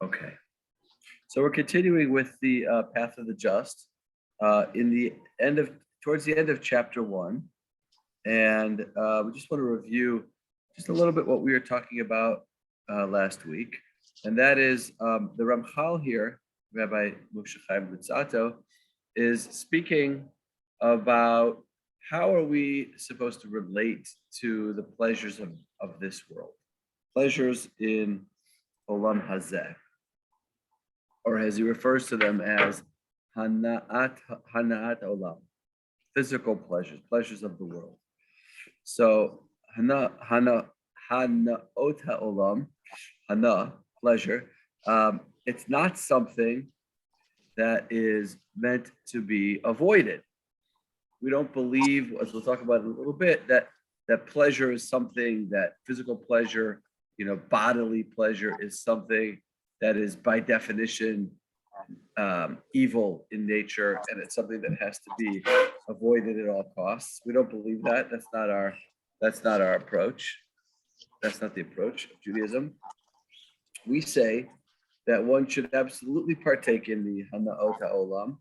Okay. So we're continuing with the path of the just in the towards the end of chapter 1. And we just want to review just a little bit what we were talking about last week. And that is the Ramchal here, Rabbi Moshe Chaim Luzzatto, is speaking about how are we supposed to relate to the pleasures of this world, pleasures in Olam Hazeh, or as he refers to them as Hana'at Olam, physical pleasures, pleasures of the world. So Hana'ot Ha'olam, Hana, pleasure, it's not something that is meant to be avoided. We don't believe, as we'll talk about in a little bit, that pleasure is something, that physical pleasure, bodily pleasure is something that is by definition evil in nature, and it's something that has to be avoided at all costs. We don't believe that. That's not our approach. That's not the approach of Judaism. We say that one should absolutely partake in the Hana'ot Ha'olam,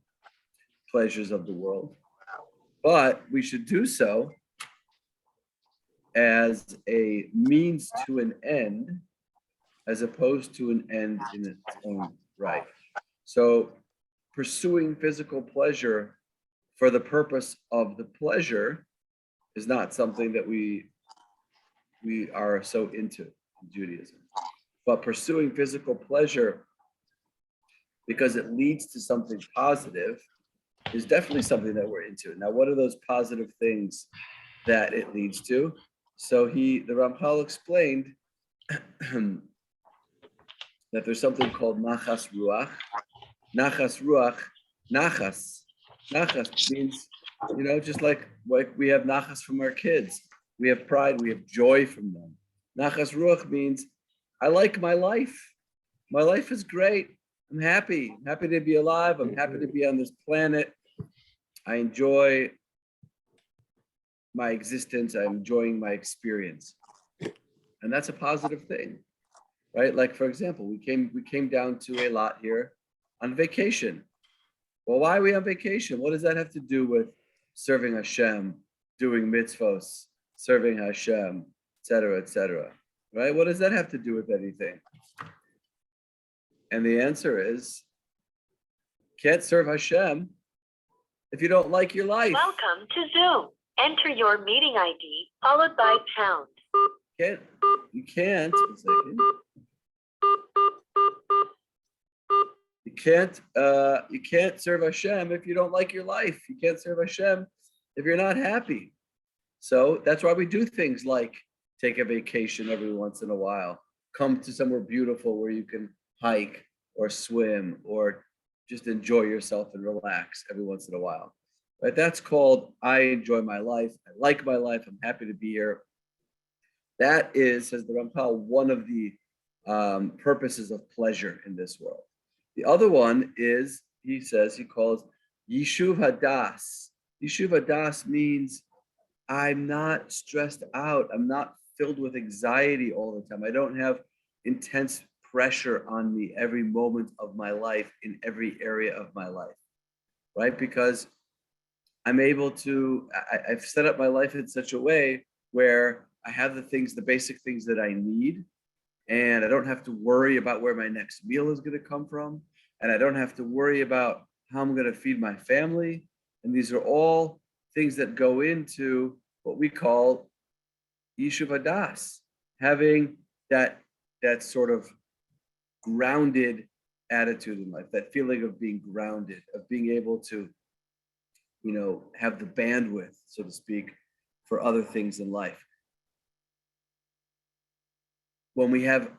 pleasures of the world, but we should do so as a means to an end, as opposed to an end in its own right. So pursuing physical pleasure for the purpose of the pleasure is not something that we are so into in Judaism. But pursuing physical pleasure because it leads to something positive is definitely something that we're into. Now, what are those positive things that it leads to? So the Ramchal explained that there's something called nachas ruach. Nachas ruach, nachas means, just like we have nachas from our kids. We have pride, we have joy from them. Nachas ruach means, I like my life. My life is great. I'm happy. I'm happy to be alive. I'm happy to be on this planet. I enjoy my existence. I'm enjoying my experience. And that's a positive thing, right? Like, for example, we came down to a lot here on vacation. Well, why are we on vacation? What does that have to do with serving Hashem, doing mitzvos, serving Hashem, et cetera, right? What does that have to do with anything? And the answer is, can't serve Hashem if you don't like your life. Welcome to Zoom. Enter your meeting ID followed by pound. You can't. One second. You can't serve Hashem if you don't like your life. You can't serve Hashem if you're not happy. So that's why we do things like take a vacation every once in a while, come to somewhere beautiful where you can hike or swim or just enjoy yourself and relax every once in a while. Right? That's called, I enjoy my life. I like my life. I'm happy to be here. That is, says the Ramchal, one of the purposes of pleasure in this world. The other one is, he calls Yishuv Hadas. Yishuv Hadas means I'm not stressed out. I'm not filled with anxiety all the time. I don't have intense pressure on me every moment of my life in every area of my life, right? Because I'm able to, I've set up my life in such a way where I have the basic things that I need, and I don't have to worry about where my next meal is going to come from, and I don't have to worry about how I'm going to feed my family. And these are all things that go into what we call Yishuv Hadas, having that sort of grounded attitude in life, that feeling of being grounded, of being able to, have the bandwidth, so to speak, for other things in life. When we have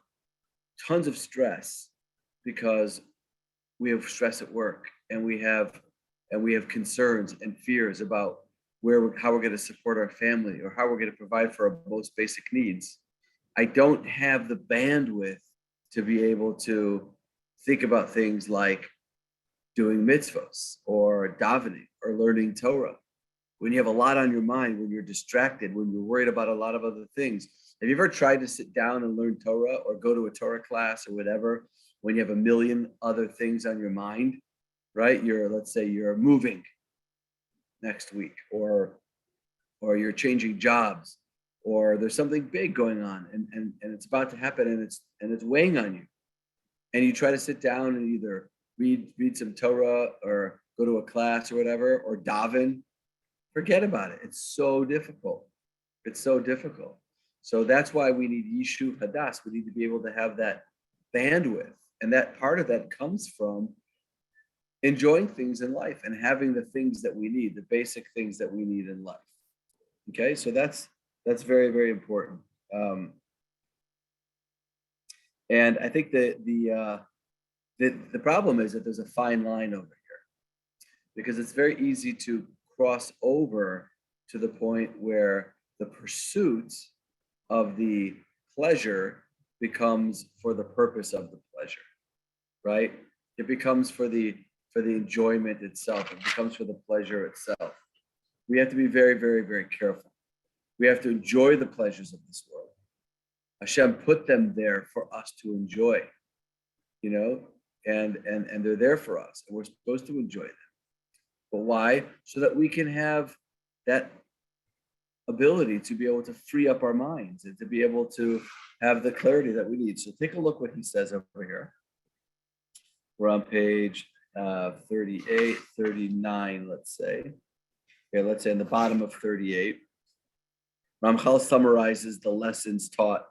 tons of stress because we have stress at work and we have concerns and fears about how we're going to support our family or how we're going to provide for our most basic needs, I don't have the bandwidth to be able to think about things like doing mitzvos or davening or learning Torah. When you have a lot on your mind, when you're distracted, when you're worried about a lot of other things, Have you ever tried to sit down and learn Torah or go to a Torah class or whatever when you have a million other things on your mind, right? Let's say you're moving next week, or you're changing jobs, or there's something big going on and it's about to happen and it's weighing on you. And you try to sit down and either read some Torah or go to a class or whatever, or daven. Forget about it. It's so difficult. It's so difficult. So that's why we need Yishuv Hadas. We need to be able to have that bandwidth. And that part of that comes from enjoying things in life and having the things that we need, the basic things that we need in life. Okay, so that's very, very important. And I think the problem is that there's a fine line over here, because it's very easy to cross over to the point where the pursuit of the pleasure becomes for the purpose of the pleasure, right? It becomes for the enjoyment itself. It becomes for the pleasure itself. We have to be very, very, very careful. We have to enjoy the pleasures of this world. Hashem put them there for us to enjoy, and they're there for us, and we're supposed to enjoy them. But why? So that we can have that ability to be able to free up our minds and to be able to have the clarity that we need. So take a look what he says over here. We're on page 38, 39, let's say. Okay, let's say in the bottom of 38. Ramchal summarizes the lessons taught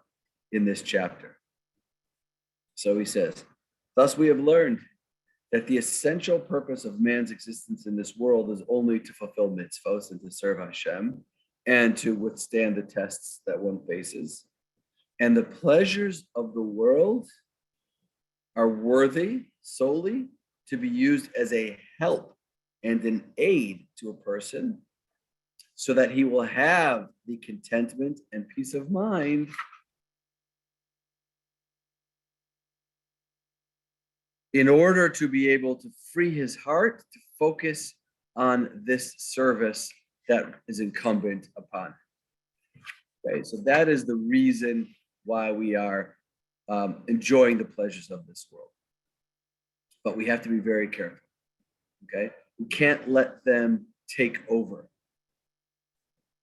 in this chapter. So he says, thus we have learned that the essential purpose of man's existence in this world is only to fulfill mitzvos and to serve Hashem and to withstand the tests that one faces. And the pleasures of the world are worthy solely to be used as a help and an aid to a person so that he will have the contentment and peace of mind in order to be able to free his heart to focus on this service that is incumbent upon him. Okay, so that is the reason why we are enjoying the pleasures of this world. But we have to be very careful. Okay, we can't let them take over.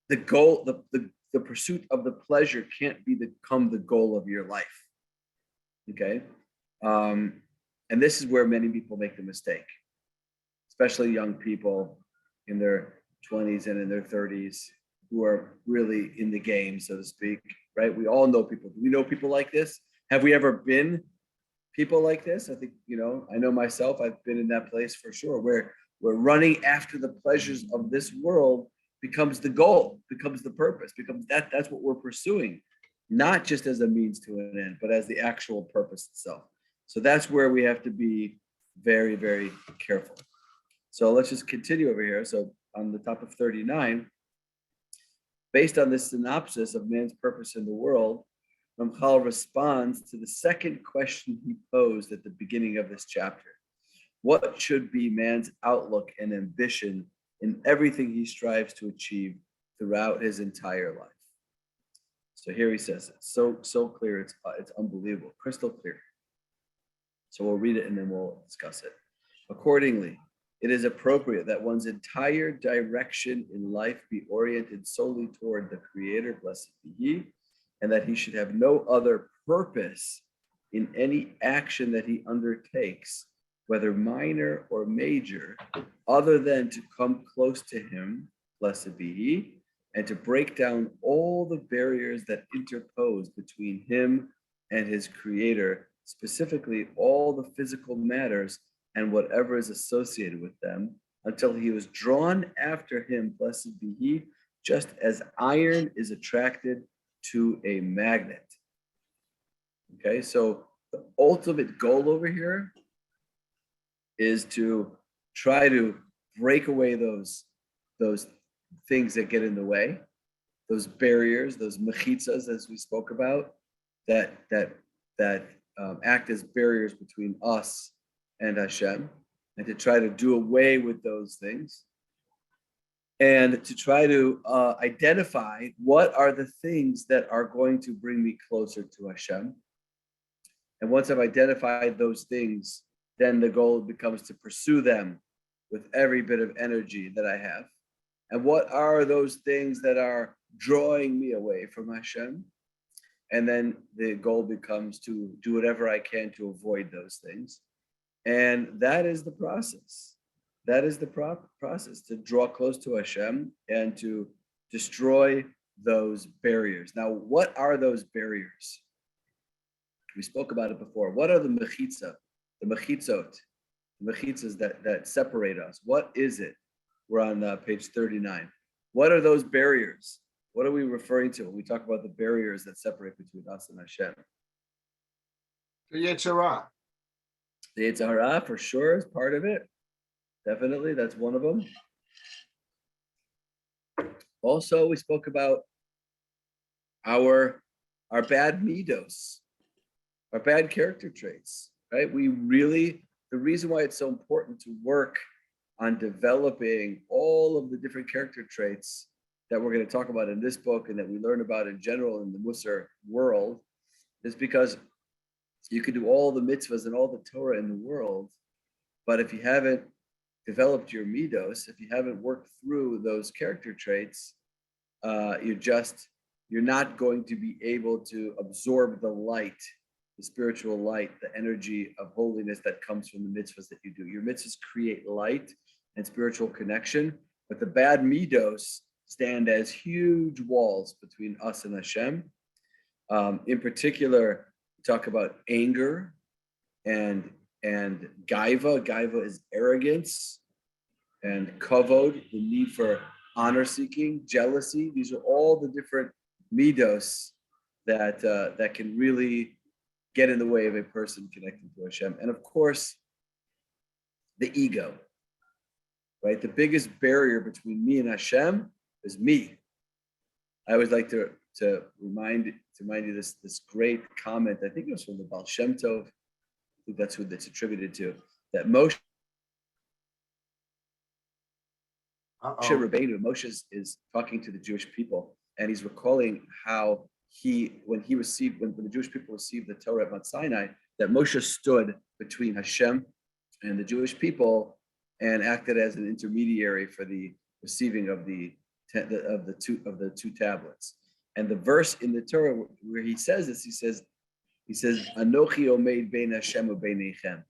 The goal, the pursuit of the pleasure can't become the goal of your life. Okay, and this is where many people make the mistake, especially young people in their 20s and in their 30s who are really in the game, so to speak, right? We all know people. Do we know people like this? Have we ever been people like this? I think, I know myself, I've been in that place for sure, where we're running after the pleasures of this world becomes the goal, becomes the purpose, becomes that's what we're pursuing, not just as a means to an end, but as the actual purpose itself. So that's where we have to be very, very careful. So let's just continue over here. So on the top of 39, based on this synopsis of man's purpose in the world, Ramchal responds to the second question he posed at the beginning of this chapter. What should be man's outlook and ambition in everything he strives to achieve throughout his entire life? So here he says it so clear, it's unbelievable, crystal clear. So we'll read it and then we'll discuss it. Accordingly, it is appropriate that one's entire direction in life be oriented solely toward the Creator, blessed be He, and that he should have no other purpose in any action that he undertakes, whether minor or major, other than to come close to him, blessed be He, and to break down all the barriers that interpose between him and his Creator, specifically all the physical matters and whatever is associated with them, until he was drawn after him, blessed be He, just as iron is attracted to a magnet. Okay, so the ultimate goal over here is to try to break away those things that get in the way, those barriers, those mechitzas, as we spoke about, that act as barriers between us and Hashem, and to try to do away with those things, and to try to identify what are the things that are going to bring me closer to Hashem. And once I've identified those things, then the goal becomes to pursue them with every bit of energy that I have. And what are those things that are drawing me away from Hashem? And then the goal becomes to do whatever I can to avoid those things. And that is the process. That is the process, to draw close to Hashem and to destroy those barriers. Now, what are those barriers? We spoke about it before. What are the mechitzot, the mechitzas that separate us? What is it? We're on page 39. What are those barriers? What are we referring to when we talk about the barriers that separate between us and Hashem? The Yetzer Hara. The Yetzer Hara, for sure, is part of it. Definitely, that's one of them. Also, we spoke about our bad midos, our bad character traits, right? The reason why it's so important to work on developing all of the different character traits that we're going to talk about in this book and that we learn about in general in the Musar world is because you can do all the mitzvahs and all the Torah in the world, but if you haven't developed your midos, if you haven't worked through those character traits, you're not going to be able to absorb the light, the spiritual light, the energy of holiness that comes from the mitzvahs that you do. Your mitzvahs create light and spiritual connection, but the bad midos stand as huge walls between us and Hashem. In particular, we talk about anger and gaiva. Gaiva is arrogance, and kavod, the need for honor seeking, jealousy. These are all the different midos that can really get in the way of a person connecting to Hashem. And of course, the ego, right? The biggest barrier between me and Hashem is me. I always like to remind you this great comment. I think it was from the Baal Shem Tov. I think that's who that's attributed to. That Moshe Rabbeinu, is talking to the Jewish people, and he's recalling how when the Jewish people received the Torah at Mount Sinai, that Moshe stood between Hashem and the Jewish people and acted as an intermediary for the receiving of the two tablets. And the verse in the Torah where he says this, he says, Anochi omeid bein Hashem u'beinechem.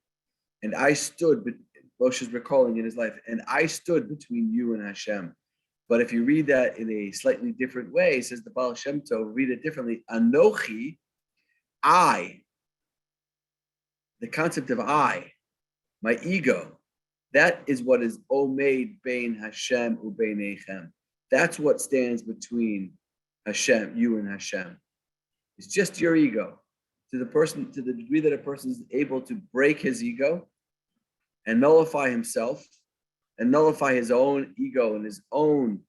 And I stood, Moshe's recalling in his life, and I stood between you and Hashem. But if you read that in a slightly different way, it says the Baal Shem Tov, read it differently. Anochi, I, the concept of I, my ego, that is what is omeid bein Hashem u'beinechem. That's what stands between Hashem, you and Hashem. It's just your ego. To the degree that a person is able to break his ego and nullify himself and nullify his own ego and his own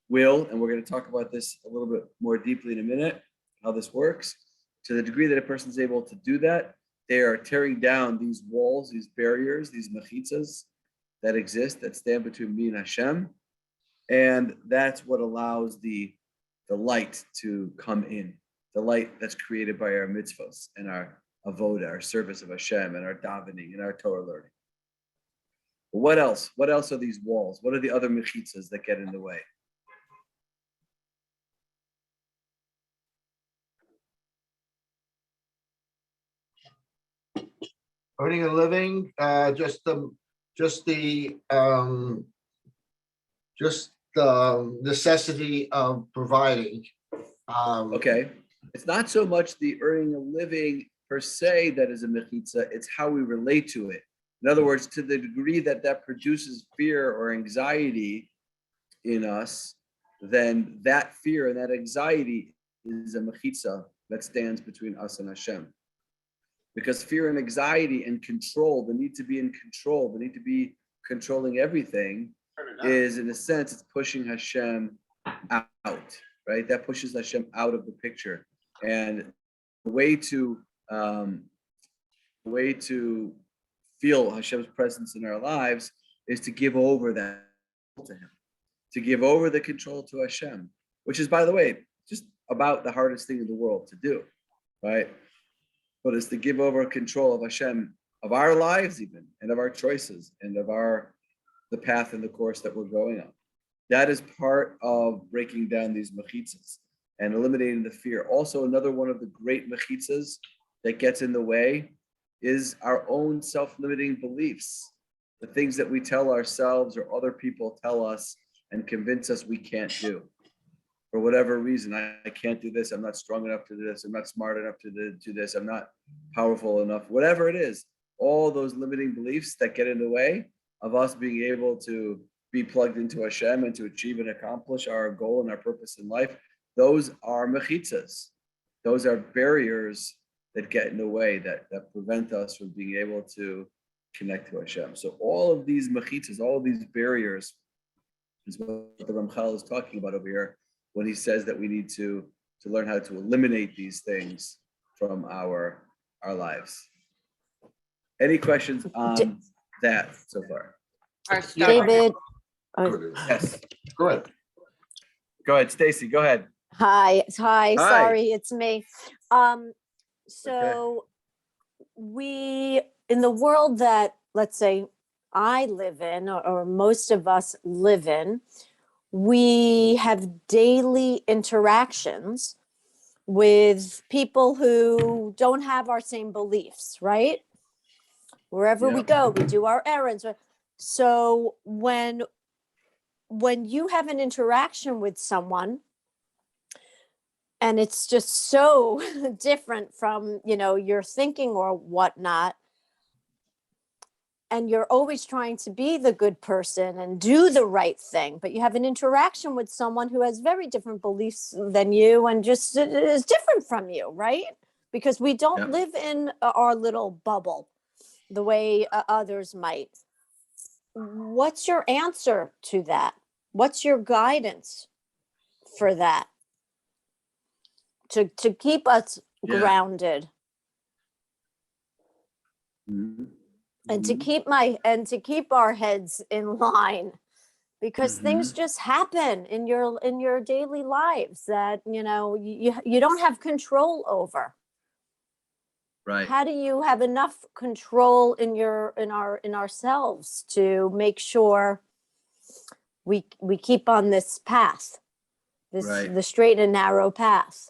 will, and we're going to talk about this a little bit more deeply in a minute, how this works. To the degree that a person is able to do that, they are tearing down these walls, these barriers, these mechitzas that exist, that stand between me and Hashem. And that's what allows the light to come in, the light that's created by our mitzvahs and our avoda, our service of Hashem, and our davening and our Torah learning. But what else? What else are these walls? What are the other mechitzas that get in the way? Earning a living, just the necessity of providing. Okay, it's not so much the earning a living per se that is a mechitza, it's how we relate to it. In other words, to the degree that produces fear or anxiety in us, then that fear and that anxiety is a mechitza that stands between us and Hashem. Because fear and anxiety and control, the need to be in control, the need to be controlling everything, is in a sense, it's pushing Hashem out, right? That pushes Hashem out of the picture. And the way to feel Hashem's presence in our lives is to give over that to Him. to give over the control to Hashem, which is, by the way, just about the hardest thing in the world to do, right? But it's to give over control of Hashem, of our lives even, and of our choices, and of the path and the course that we're going on. That is part of breaking down these mechitzas and eliminating the fear. Also, another one of the great mechitzas that gets in the way is our own self-limiting beliefs, the things that we tell ourselves or other people tell us and convince us we can't do. For whatever reason, I can't do this, I'm not strong enough to do this, I'm not smart enough to do this, I'm not powerful enough, whatever it is, all those limiting beliefs that get in the way of us being able to be plugged into Hashem and to achieve and accomplish our goal and our purpose in life, those are mechitzas. Those are barriers that get in the way, that prevent us from being able to connect to Hashem. So all of these mechitzas, all of these barriers is what the Ramchal is talking about over here when he says that we need to learn how to eliminate these things from our lives. Any questions on that so far? David, Yes. Go ahead. Go ahead, Stacy. Go ahead. hi, Hi. sorry, it's me. So we, in the world that, let's say, I live in, or most of us live in, we have daily interactions with people who don't have our same beliefs, right? Wherever we Yep. go, we do our errands. So when you have an interaction with someone and it's just so different from, your thinking or whatnot, and you're always trying to be the good person and do the right thing, but you have an interaction with someone who has very different beliefs than you and just is different from you, right? Because we don't Yep. live in our little bubble the way others might. What's your answer to that? What's your guidance for that? To keep us Yeah. grounded Mhm. and to Mhm. keep our heads in line, because things Mhm. just happen in your daily lives that you don't have control over. Right. How do you have enough control in ourselves to make sure we keep on this path, Right. the straight and narrow path?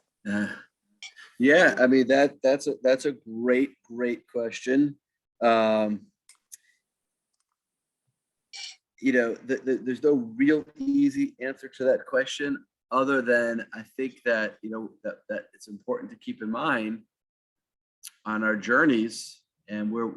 Yeah, I mean that's a great question. There's no real easy answer to that question, other than I think that that it's important to keep in mind on our journeys and where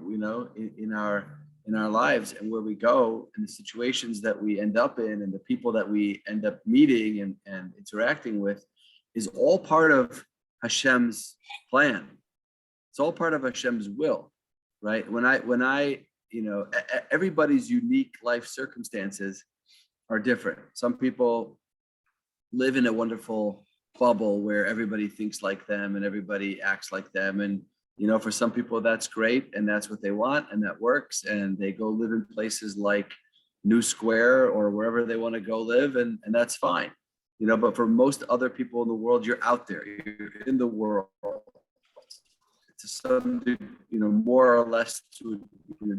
in our lives and where we go and the situations that we end up in and the people that we end up meeting and interacting with is all part of Hashem's plan. It's all part of Hashem's will, right? When I everybody's unique life circumstances are different. Some people live in a wonderful bubble where everybody thinks like them and everybody acts like them. And, for some people that's great and that's what they want and that works. And they go live in places like New Square or wherever they want to go live. And that's fine. But for most other people in the world, you're out there, you're in the world to some, more or less to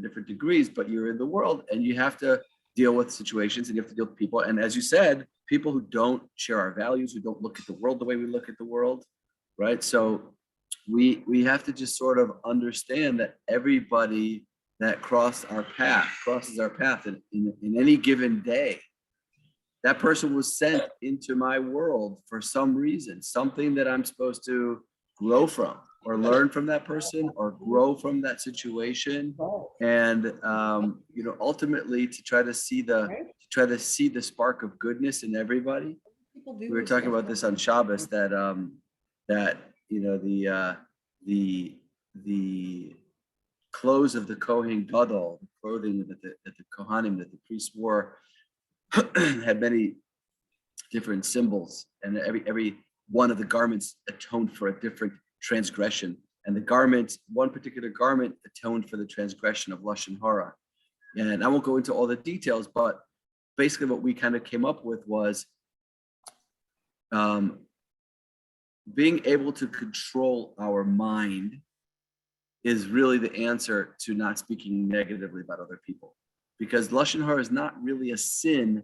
different degrees, but you're in the world and you have to deal with situations and you have to deal with people. And as you said, people who don't share our values, who don't look at the world the way we look at the world, right? So we have to just sort of understand that everybody that crosses our path in any given day, that person was sent into my world for some reason, something that I'm supposed to grow from or learn from that person or grow from that situation. And, ultimately to try to see the spark of goodness in everybody. We were talking about this on Shabbos that the clothes of the Kohen Gadol, the clothing that the Kohanim, that the priests wore, had many different symbols, and every one of the garments atoned for a different transgression. And one particular garment atoned for the transgression of Lashon Hara. And I won't go into all the details, but basically what we kind of came up with was being able to control our mind is really the answer to not speaking negatively about other people, because lashon hara is not really a sin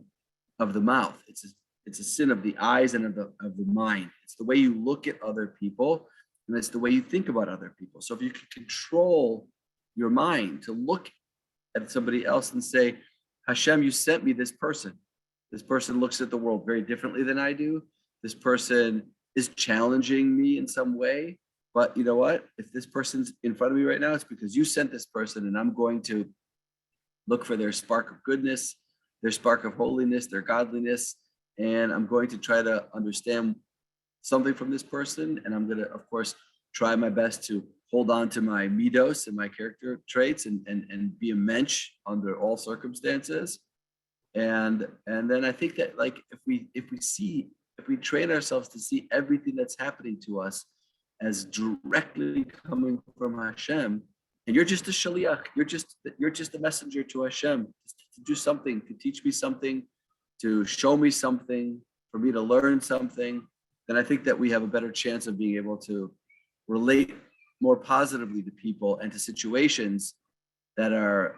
of the mouth. It's a sin of the eyes and of the mind. It's the way you look at other people, and it's the way you think about other people. So if you can control your mind to look at somebody else and say, Hashem, you sent me this person. This person looks at the world very differently than I do. This person is challenging me in some way. But you know what? If this person's in front of me right now, it's because you sent this person, and I'm going to look for their spark of goodness, their spark of holiness, their godliness. And I'm going to try to understand something from this person. And I'm going to, of course, try my best to hold on to my midos and my character traits and be a mensch under all circumstances. And then I think that, like, if we train ourselves to see everything that's happening to us as directly coming from Hashem, and you're just a shaliach, you're just a messenger to Hashem to do something, to teach me something, to show me something, for me to learn something, then I think that we have a better chance of being able to relate more positively to people and to situations that are,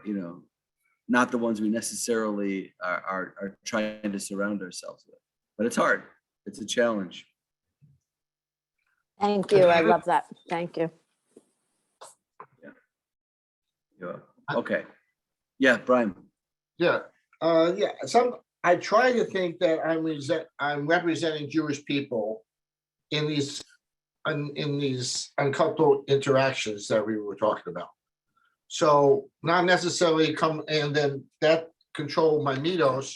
not the ones we necessarily are trying to surround ourselves with. But it's hard. It's a challenge. Thank you. I love that. Thank you. Yeah. Okay. Yeah, Brian. Yeah, I try to think that I'm representing Jewish people in these uncoupled interactions that we were talking about. So not necessarily come and then that control my midos,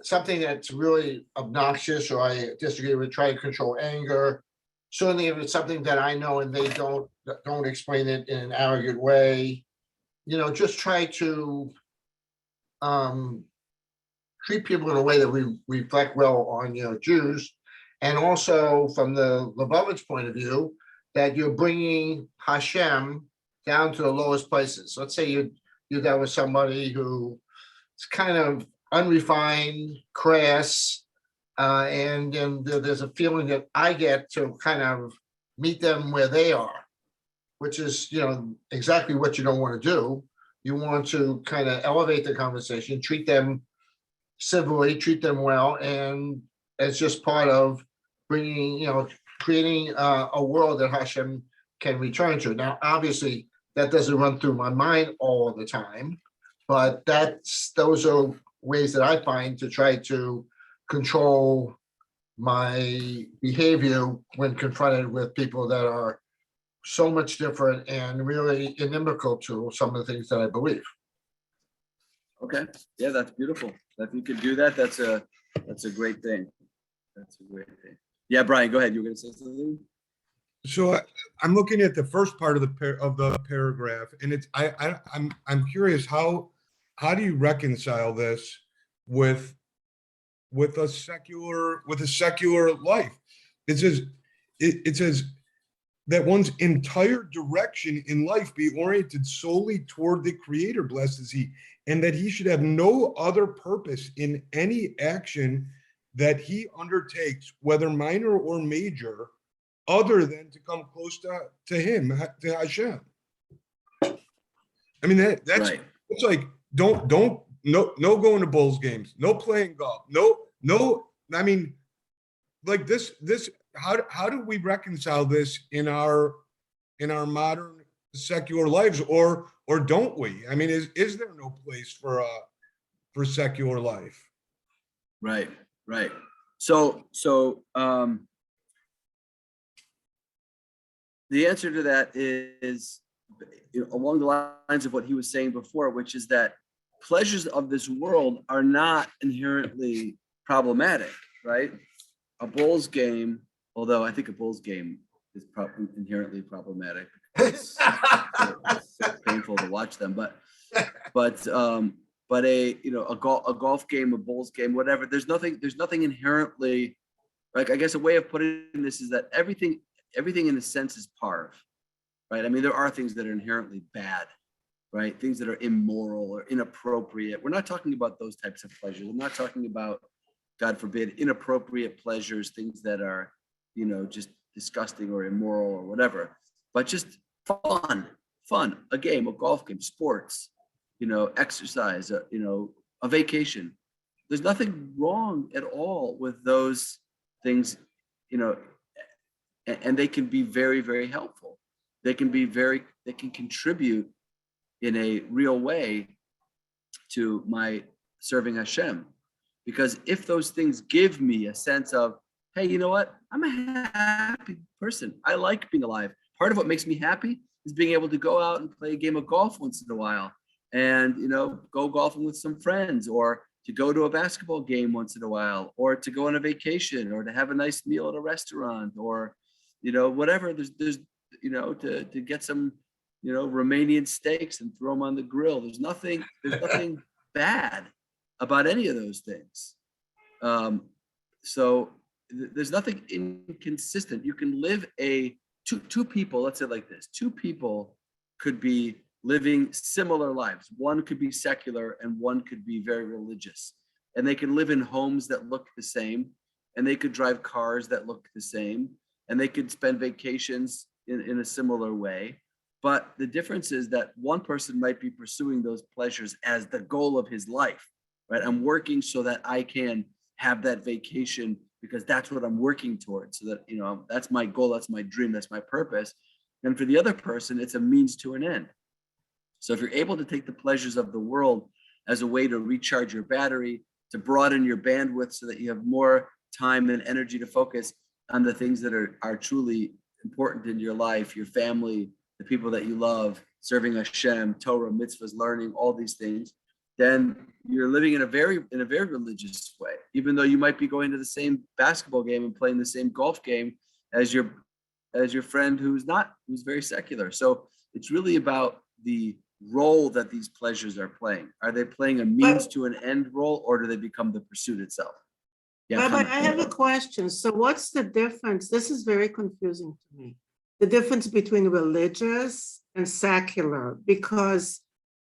something that's really obnoxious or I disagree with, try to control anger. Certainly if it's something that I know and they don't explain it in an arrogant way, just try to treat people in a way that we reflect well on, Jews. And also from the Lubavitch point of view, that you're bringing Hashem down to the lowest places. Let's say you're down with somebody who is kind of unrefined, crass, and then there's a feeling that I get to kind of meet them where they are, which is, exactly what you don't want to do. You want to kind of elevate the conversation, treat them civilly, treat them well, and it's just part of bringing, creating a world that Hashem can return to. Now, obviously, that doesn't run through my mind all the time, but those are ways that I find to try to control my behavior when confronted with people that are so much different and really inimical to some of the things that I believe. Okay. Yeah, that's beautiful. If you could do that, that's a great thing. That's a great thing. Yeah, Brian, go ahead. You were going to say something? So I'm looking at the first part of the paragraph, and I'm curious how do you reconcile this with a secular life? It says that one's entire direction in life be oriented solely toward the Creator, blessed is He, and that he should have no other purpose in any action that he undertakes, whether minor or major, other than to come close to him, to Hashem. I mean, that's right. It's like no going to Bulls games, no playing golf, no. I mean, like this. How do we reconcile this in our modern secular lives, or don't we? I mean, is there no place for secular life? Right. So the answer to that is along the lines of what he was saying before, which is that pleasures of this world are not inherently problematic, right? A Bulls game, although I think a Bulls game is inherently problematic. It's so painful to watch them, but a golf game, a Bulls game, whatever. There's nothing inherently, like, I guess a way of putting this is that everything in a sense is parv, right? I mean, there are things that are inherently bad, right? Things that are immoral or inappropriate. We're not talking about those types of pleasures. I'm not talking about, God forbid, inappropriate pleasures, things that are, just disgusting or immoral or whatever, but just fun, a game, a golf game, sports, exercise, a vacation. There's nothing wrong at all with those things, and they can be very, very helpful. They can contribute in a real way to my serving Hashem. Because if those things give me a sense of, hey, you know what? I'm a happy person. I like being alive. Part of what makes me happy is being able to go out and play a game of golf once in a while and, go golfing with some friends, or to go to a basketball game once in a while, or to go on a vacation, or to have a nice meal at a restaurant, or, whatever. There's to get some, Romanian steaks and throw them on the grill. There's nothing bad about any of those things. So there's nothing inconsistent. You can live two people, let's say it like this, two people could be living similar lives. One could be secular and one could be very religious. And they can live in homes that look the same, and they could drive cars that look the same, and they could spend vacations in a similar way. But the difference is that one person might be pursuing those pleasures as the goal of his life, right? I'm working so that I can have that vacation because that's what I'm working towards. So that, that's my goal, that's my dream, that's my purpose. And for the other person, it's a means to an end. So if you're able to take the pleasures of the world as a way to recharge your battery, to broaden your bandwidth so that you have more time and energy to focus on the things that are truly important in your life, your family, the people that you love, serving Hashem, Torah, mitzvahs, learning, all these things, then you're living in a very religious way, even though you might be going to the same basketball game and playing the same golf game as your friend who's very secular. So it's really about the role that these pleasures are playing. Are they playing a means to an end role, or do they become the pursuit itself? Yeah, But I have a question. So what's the difference? This is very confusing to me. The difference between religious and secular, because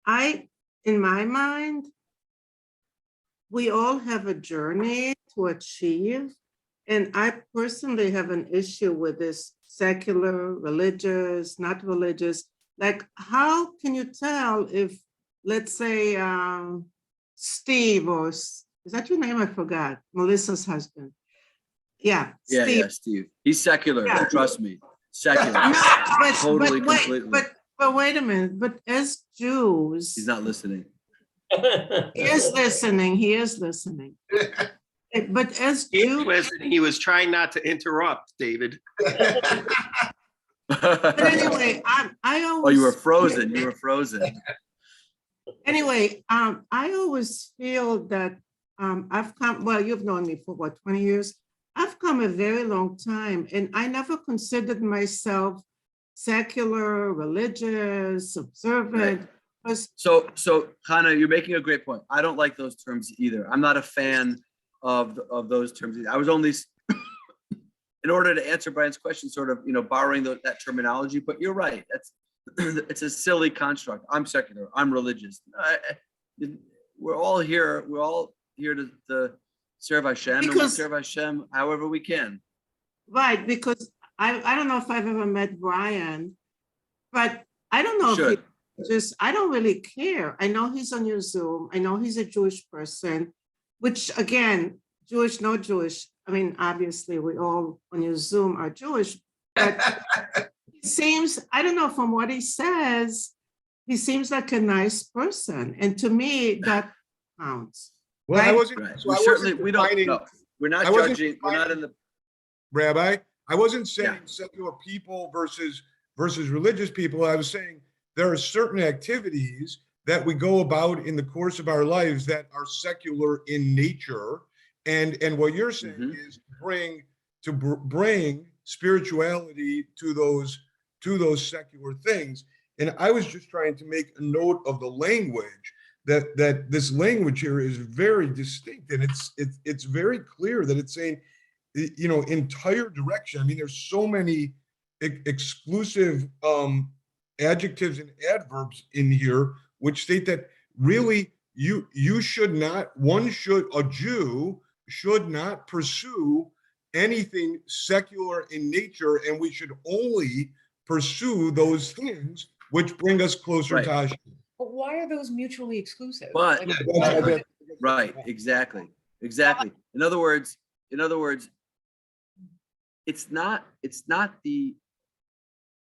in my mind, we all have a journey to achieve. And I personally have an issue with this secular, religious, not religious. Like, how can you tell if, let's say, Steve, or is that your name? I forgot. Melissa's husband. Yeah, Yeah, Steve. yeah, Steve. He's secular. Yeah. Trust me, secular. Totally, completely. But wait a minute. But as Jews, He's not listening. he is listening. He is listening. But as Jews, He was trying not to interrupt, David. but anyway, I Oh, always. you were frozen. You were frozen. Anyway, I always feel that I've come, well, you've known me for what, 20 years? I've come a very long time, and I never considered myself secular, religious, observant. So Hannah, you're making a great point. I don't like those terms either. I'm not a fan of those terms either. I was only, in order to answer Brian's question, sort of, borrowing that terminology, but you're right. It's a silly construct. I'm secular. I'm religious. We're all here to serve Hashem, and we serve Hashem however we can. Right, because I don't know if I've ever met Brian, but I don't know if I don't really care. I know he's on your Zoom. I know he's a Jewish person, which again, Jewish, no Jewish. I mean, obviously we all on your Zoom are Jewish, but it seems, I don't know, from what he says, he seems like a nice person. And to me, that counts. Well, right? I wasn't. Right. So I We don't know. We're not judging. We're not in the. Rabbi, I wasn't saying secular people versus religious people. I was saying there are certain activities that we go about in the course of our lives that are secular in nature, and what you're saying is bring spirituality to those secular things. And I was just trying to make a note of the language that this language here is very distinct, and it's very clear that it's saying, entire direction. I mean, there's so many exclusive adjectives and adverbs in here, which state that really you should not, a Jew should not pursue anything secular in nature, and we should only pursue those things which bring us closer to Right. Hashem. But why are those mutually exclusive? But- Like, Exactly. Right, exactly. In other words, it's not the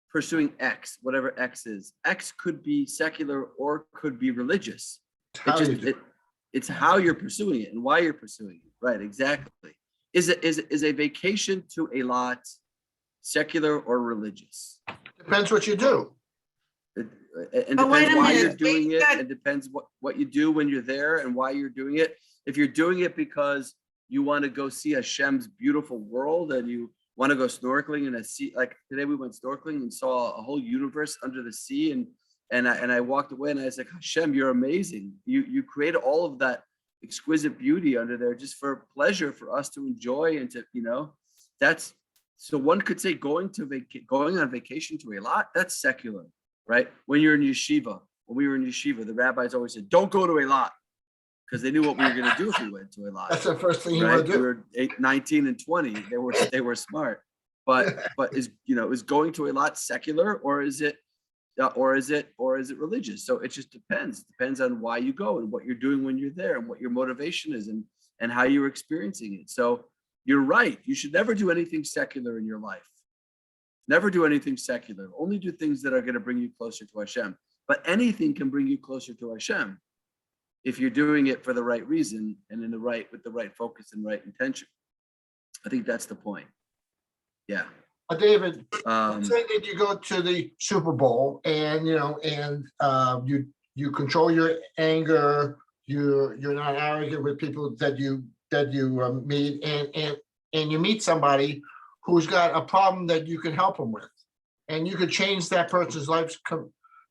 pursuing X, whatever X is. X could be secular or could be religious. How you do it. It's how you're pursuing it and why you're pursuing it. Right, exactly. Is a vacation to a lot secular or religious? Depends what you do. It But wait depends a why you're minute, doing we it. got- It depends what you do when you're there and why you're doing it. If you're doing it because you want to go see Hashem's beautiful world and you want to go snorkeling in a sea, like today we went snorkeling and saw a whole universe under the sea, and I walked away and I was like, Hashem, you're amazing. You created all of that exquisite beauty under there just for pleasure for us to enjoy and to, that's, so one could say going on vacation to a lot, that's secular. Right? When you're in yeshiva, when we were in yeshiva, the rabbis always said, don't go to a lot, because they knew what we were going to do if we went to a lot. That's the first thing you Right? want to We do. were 19 and 20. They were smart. But is going to a lot secular or is it religious? So it just depends. It depends on why you go and what you're doing when you're there and what your motivation is and how you're experiencing it. So you're right. You should never do anything secular in your life. Never do anything secular. Only do things that are going to bring you closer to Hashem. But anything can bring you closer to Hashem if you're doing it for the right reason and with the right focus and right intention. I think that's the point. Yeah. David, Um, let's say that you go to the Super Bowl and you control your anger. You're not arrogant with people that you meet, and you meet somebody who's got a problem that you can help them with, and you could change that person's life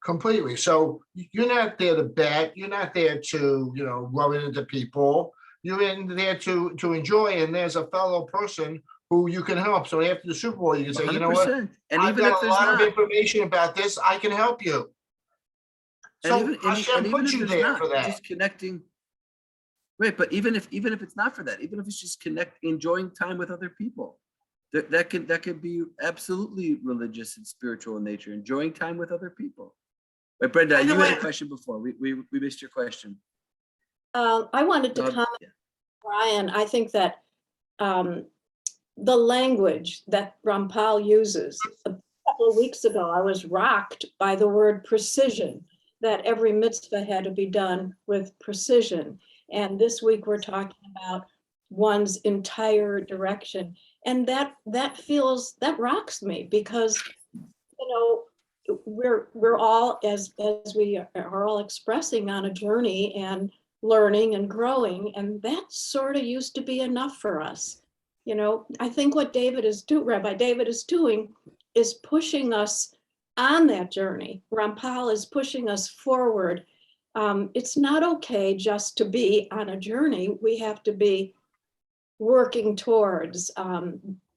completely. So you're not there to bet. You're not there to rub it into people. You're in there to enjoy. And there's a fellow person who you can help. So after the Super Bowl, you can say, you know what? 100%. And I've even if got a there's lot of not, information about this. I can help you. So Hashem even put if you there's there not, for that. just connecting. Right, but even if it's not for that, even if it's just enjoying time with other people, that could be absolutely religious and spiritual in nature. Enjoying time with other people. But Brenda, By the you had way- a question before. We missed your question. I wanted to comment, Yeah. Brian, I think that the language that Rampal uses, a couple of weeks ago, I was rocked by the word precision, that every mitzvah had to be done with precision. And this week we're talking about one's entire direction. And that rocks me because, we're all, as we are all expressing, on a journey and learning and growing, and that sort of used to be enough for us. I think what Rabbi David is doing is pushing us on that journey. Rampal is pushing us forward. It's not okay just to be on a journey. We have to be working towards,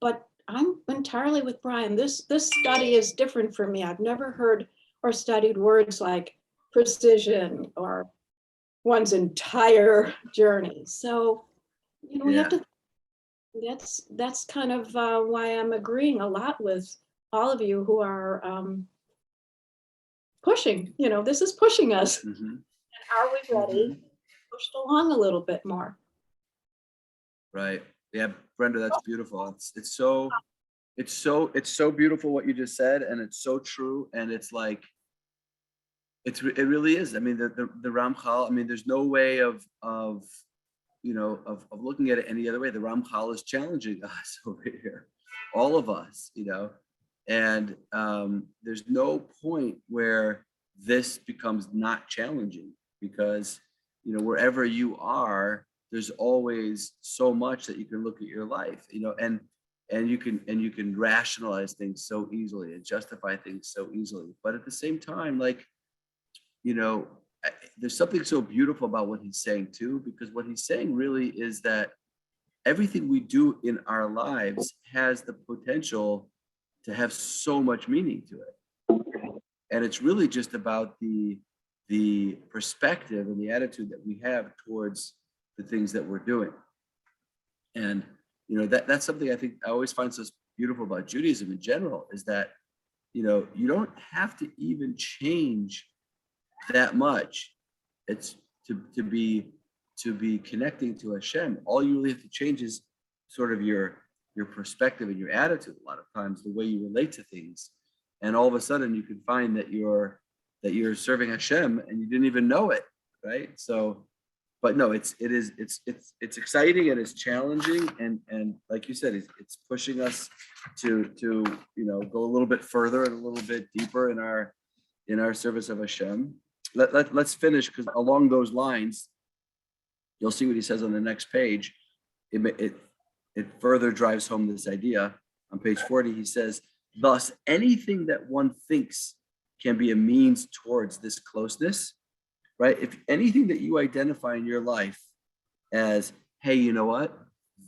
but I'm entirely with Brian. This study is different for me. I've never heard or studied words like precision or one's entire journey. So, we have to, that's kind of why I'm agreeing a lot with all of you who are pushing, this is pushing us. Mhm. And are we ready? Pushed along a little bit more. Right. Yeah, Brenda, that's beautiful. It's so beautiful what you just said, and it's so true. And it's like, it really is. I mean, the Ramchal, I mean, there's no way of looking at it any other way. The Ramchal is challenging us over here, all of us, and there's no point where this becomes not challenging, because, wherever you are, there's always so much that you can look at your life, and you can rationalize things so easily and justify things so easily. But at the same time, like, there's something so beautiful about what he's saying too, because what he's saying really is that everything we do in our lives has the potential to have so much meaning to it. And it's really just about the perspective and the attitude that we have towards the things that we're doing. And that's something I think I always find so beautiful about Judaism in general, is that you don't have to even change that much. It's to be connecting to Hashem. All you really have to change is sort of your perspective and your attitude. A lot of times, the way you relate to things, and all of a sudden you can find that you're serving Hashem and you didn't even know it, right? So, but no, it's exciting and it's challenging, and like you said, it's pushing us to go a little bit further and a little bit deeper in our service of Hashem. Let's finish, because along those lines, you'll see what he says on the next page. It further drives home this idea. On page 40, he says, thus, anything that one thinks can be a means towards this closeness, right? If anything that you identify in your life as, hey, you know what?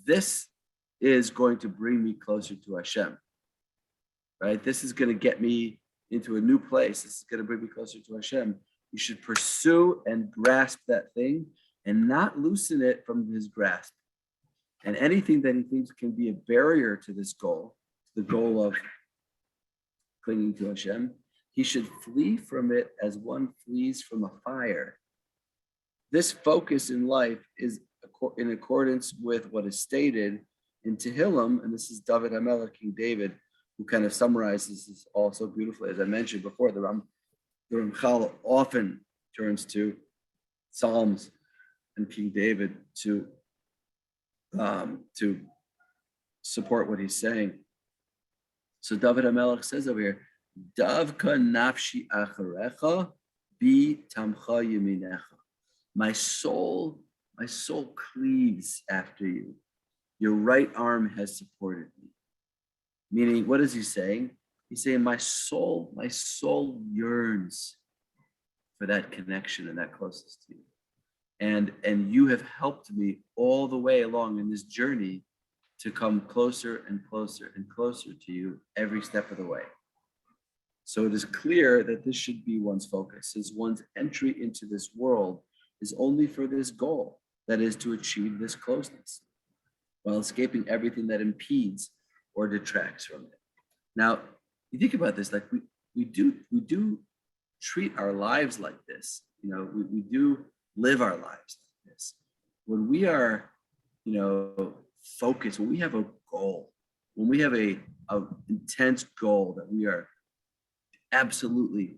This is going to bring me closer to Hashem, right? This is going to get me into a new place. This is going to bring me closer to Hashem. You should pursue and grasp that thing and not loosen it from his grasp. And anything that he thinks can be a barrier to this goal, the goal of clinging to Hashem, he should flee from it as one flees from a fire. This focus in life is in accordance with what is stated in Tehillim, and this is David HaMelech, King David, who kind of summarizes this all so beautifully. As I mentioned before, the Ramchal often turns to Psalms and King David to support what he's saying. So David HaMelech says over here, Davka nafshi acharecha bi tamcha yeminecha. My soul cleaves after you. Your right arm has supported me. Meaning, what is he saying? He's saying, my soul yearns for that connection and that closeness to you. And you have helped me all the way along in this journey to come closer and closer and closer to you every step of the way. So it is clear that this should be one's focus, as one's entry into this world is only for this goal, that is to achieve this closeness, while escaping everything that impedes or detracts from it. Now, you think about this, like we do treat our lives like this. We do live our lives like this. When we are, focused, when we have a goal, when we have a intense goal that we are absolutely,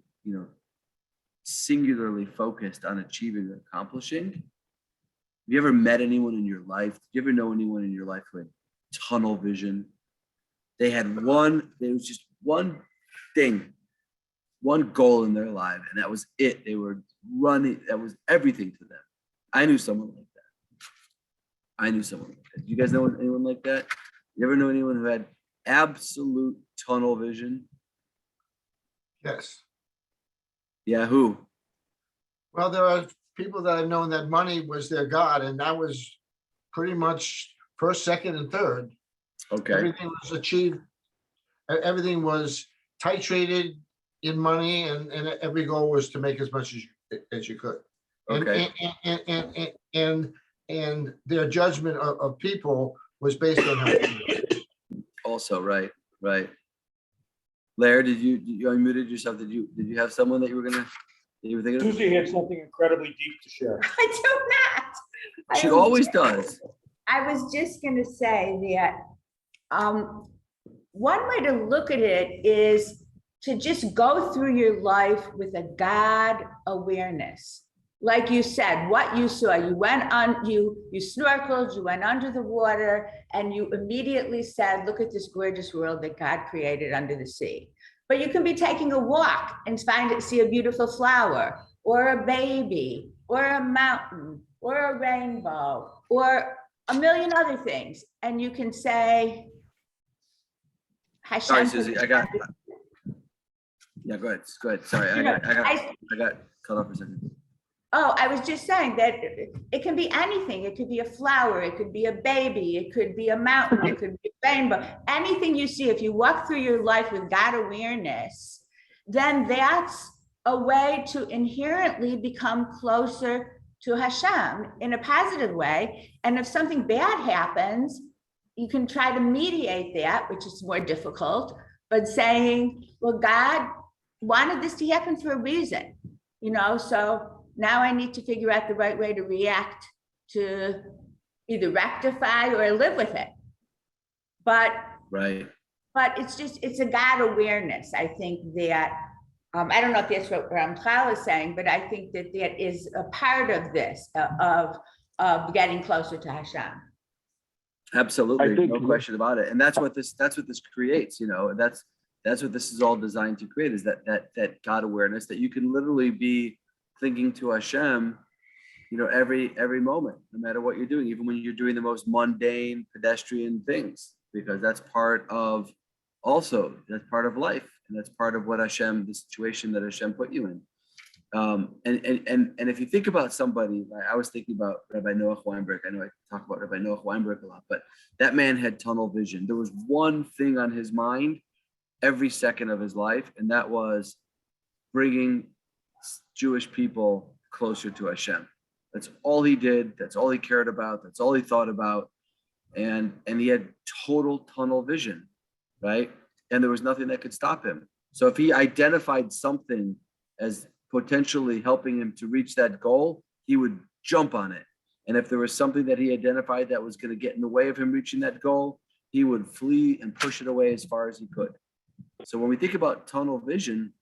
singularly focused on achieving or accomplishing. Have you ever met anyone in your life? Did you ever know anyone in your life who had tunnel vision? There was just one thing, one goal in their life, and that was it. They were running, that was everything to them. I knew someone like that. Do you guys know anyone like that? You ever know anyone who had absolute tunnel vision? Yes. Yeah, who? Well, there are people that I've known that money was their God, and that was pretty much first, second, and third. Okay. Everything was achieved. Everything was titrated in money, and every goal was to make as much as you could. Okay. And their judgment of people was based on how. Also, right. Larry, you unmuted yourself? Did you have someone that you were thinking of? Susie had something incredibly deep to share. I do not. She always does. I was just going to say that one way to look at it is to just go through your life with a God awareness. Like you said, what you saw, you went on, you snorkeled, you went under the water, and you immediately said, look at this gorgeous world that God created under the sea. But you can be taking a walk and see a beautiful flower, or a baby, or a mountain, or a rainbow, or a million other things. And you can say, Hashem. Sorry, Susie, yeah, go ahead. Sorry, I got cut off for a second. Oh, I was just saying that it can be anything. It could be a flower, it could be a baby, it could be a mountain, it could be a rainbow. Anything you see, if you walk through your life with God awareness, then that's a way to inherently become closer to Hashem in a positive way. And if something bad happens, you can try to mediate that, which is more difficult, but saying, well, God wanted this to happen for a reason, so now I need to figure out the right way to react to either rectify or live with it. But Right. it's a God awareness. I think that, I don't know if that's what Ramchal is saying, but I think that is a part of this, of getting closer to Hashem. Absolutely, think- no question about it. And that's what this creates, that's what this is all designed to create, is that God awareness, that you can literally be thinking to Hashem, every moment, no matter what you're doing, even when you're doing the most mundane, pedestrian things, because that's part of life. And that's part of what Hashem, the situation that Hashem put you in. And if you think about somebody, I was thinking about Rabbi Noach Weinberg. I know I talk about Rabbi Noach Weinberg a lot, but that man had tunnel vision. There was one thing on his mind every second of his life, and that was bringing Jewish people closer to Hashem. That's all he did. That's all he cared about. That's all he thought about. And he had total tunnel vision, right? And there was nothing that could stop him. So if he identified something as potentially helping him to reach that goal, he would jump on it. And if there was something that he identified that was going to get in the way of him reaching that goal, he would flee and push it away as far as he could. So when we think about tunnel vision,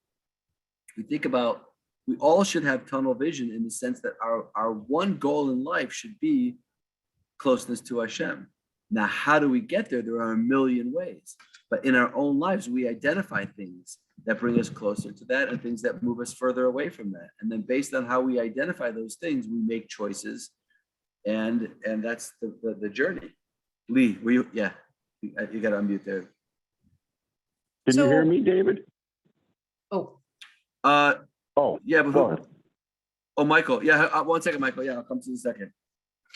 we all should have tunnel vision in the sense that our one goal in life should be closeness to Hashem. Now, how do we get there? There are a million ways. But in our own lives, we identify things that bring us closer to that and things that move us further away from that. And then based on how we identify those things, we make choices. And that's the journey. Lee, you got to unmute there. Can So- you hear me, David? Oh, Yeah, but go ahead. Michael. Yeah, 1 second, Michael. Yeah, I'll come to you in a second.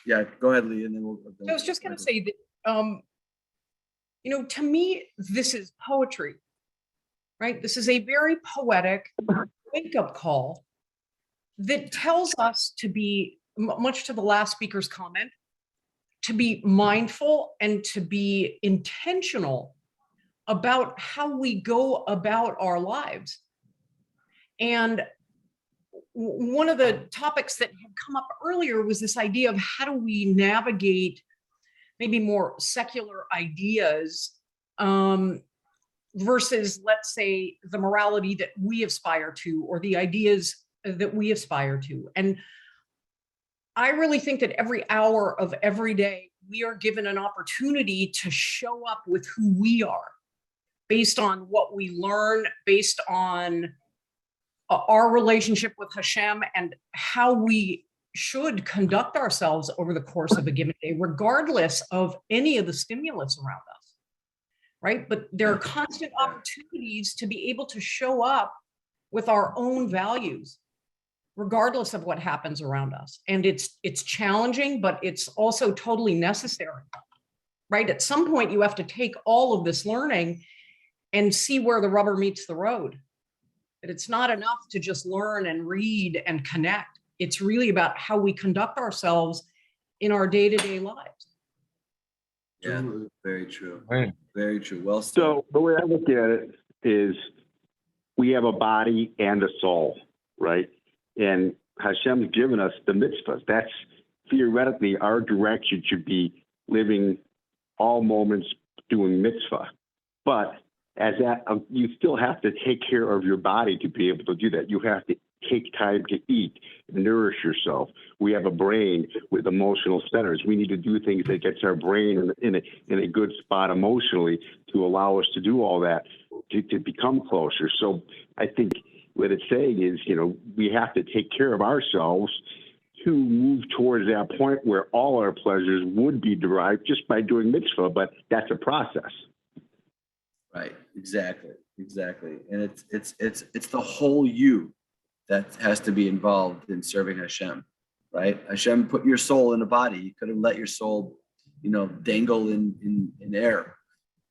Yeah, go ahead, Lee, and then we'll. I was just going to say that, to me, this is poetry, right? This is a very poetic wake-up call that tells us to be, much to the last speaker's comment, to be mindful and to be intentional about how we go about our lives. And one of the topics that had come up earlier was this idea of how do we navigate maybe more secular ideas versus, let's say, the morality that we aspire to, or the ideas that we aspire to. And I really think that every hour of every day, we are given an opportunity to show up with who we are, based on what we learn, based on our relationship with Hashem, and how we should conduct ourselves over the course of a given day, regardless of any of the stimulus around us, right? But there are constant opportunities to be able to show up with our own values, regardless of what happens around us. And it's challenging, but it's also totally necessary, right? At some point, you have to take all of this learning and see where the rubber meets the road. That it's not enough to just learn and read and connect. It's really about how we conduct ourselves in our day-to-day lives. Yeah, very true. Right. Very true. Well said. So the way I look at it is we have a body and a soul, right? And Hashem's given us the mitzvahs. That's theoretically our direction should be living all moments doing mitzvah. But as that, you still have to take care of your body to be able to do that. You have to take time to eat, nourish yourself. We have a brain with emotional centers. We need to do things that gets our brain in a good spot emotionally to allow us to do all that, to become closer. So I think what it's saying is, we have to take care of ourselves to move towards that point where all our pleasures would be derived just by doing mitzvah, but that's a process. Right. Exactly. And it's the whole you that has to be involved in serving Hashem, right? Hashem put your soul in a body. He could have let your soul, dangle in air,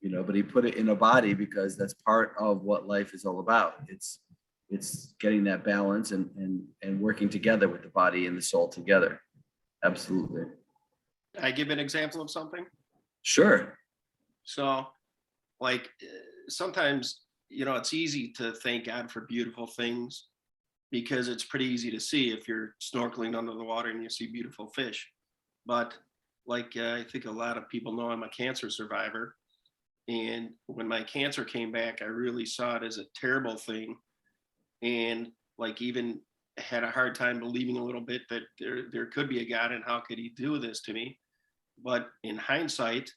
but he put it in a body because that's part of what life is all about. It's it's getting that balance and working together with the body and the soul together. Absolutely. I give an example of something. Sure. So, like, sometimes, it's easy to thank God for beautiful things because it's pretty easy to see if you're snorkeling under the water and you see beautiful fish. But like, I think a lot of people know I'm a cancer survivor. And when my cancer came back, I really saw it as a terrible thing. And like, even had a hard time believing a little bit that there could be a God and how could he do this to me? But in hindsight,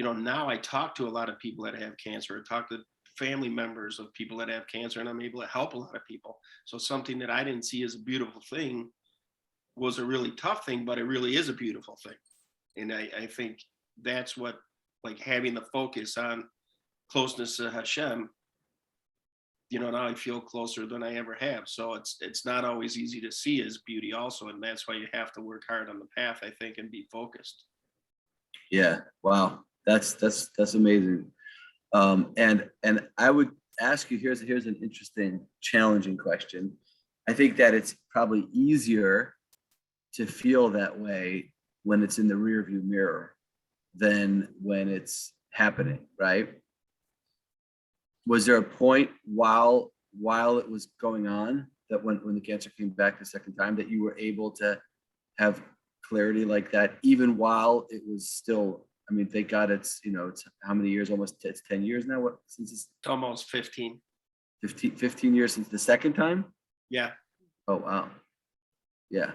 now I talk to a lot of people that have cancer. I talk to family members of people that have cancer, and I'm able to help a lot of people. So something that I didn't see as a beautiful thing was a really tough thing, but it really is a beautiful thing. And I think that's what, like, having the focus on closeness to Hashem, now I feel closer than I ever have. So it's not always easy to see as beauty also. And that's why you have to work hard on the path, I think, and be focused. Yeah. Wow. That's amazing. And I would ask you, here's an interesting, challenging question. I think that it's probably easier to feel that way when it's in the rearview mirror than when it's happening, right? Was there a point while it was going on that when the cancer came back the second time that you were able to have clarity like that, even while it was still, I mean, thank God it's how many years, it's 10 years now, since it's Almost 15. 15 years since the second time? Yeah. Oh, wow. Yeah.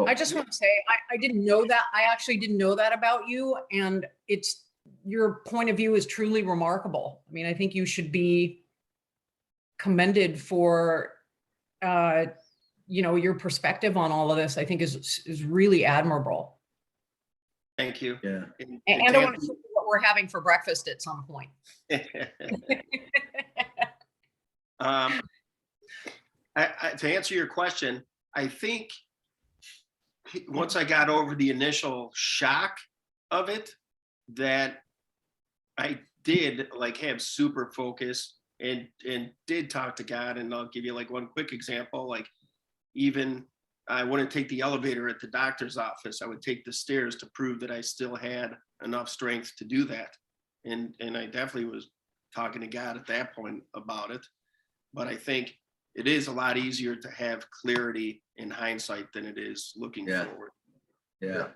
I just want to say, I didn't know that. I actually didn't know that about you. And your point of view is truly remarkable. I mean, I think you should be commended for, your perspective on all of this. I think is really admirable. Thank you. Yeah. And I want to see what we're having for breakfast at some point. To answer your question, I think once I got over the initial shock of it, that I did like have super focus and did talk to God. And I'll give you like one quick example. Like, even I wouldn't take the elevator at the doctor's office. I would take the stairs to prove that I still had enough strength to do that. And I definitely was talking to God at that point about it. But I think it is a lot easier to have clarity in hindsight than it is looking forward. Yeah.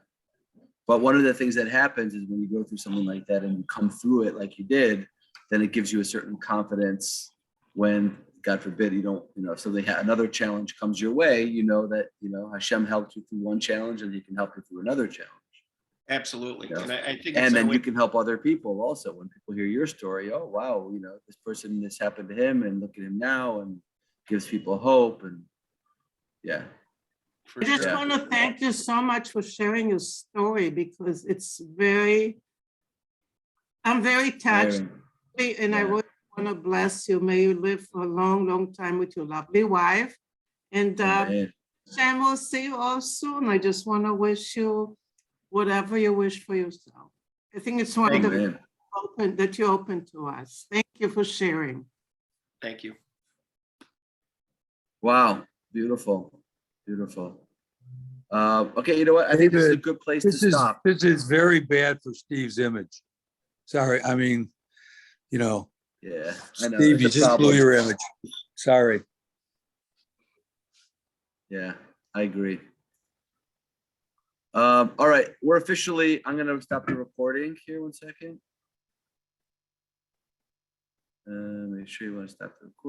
But one of the things that happens is when you go through something like that and you come through it like you did, then it gives you a certain confidence when, God forbid, if another challenge comes your way, that, Hashem helped you through one challenge and he can help you through another challenge. Absolutely. Yeah. And I think and then you can help other people also. When people hear your story, oh, wow, this person, this happened to him and look at him now, and gives people hope. And yeah. I just want to thank you so much for sharing your story, because I'm very touched. And I really want to bless you. May you live for a long, long time with your lovely wife. And Sam, we'll see you all soon. I just want to wish you whatever you wish for yourself. I think it's wonderful that you're open to us. Thank you for sharing. Thank you. Wow. Beautiful. Beautiful. Okay, you know what? I think this is a good place to stop. This is very bad for Steve's image. Sorry, I mean, Yeah, I know. Steve, you It's a just blew problem. your image. Sorry. Yeah, I agree. All right, I'm gonna stop the recording here 1 second. Make sure you want to stop the recording.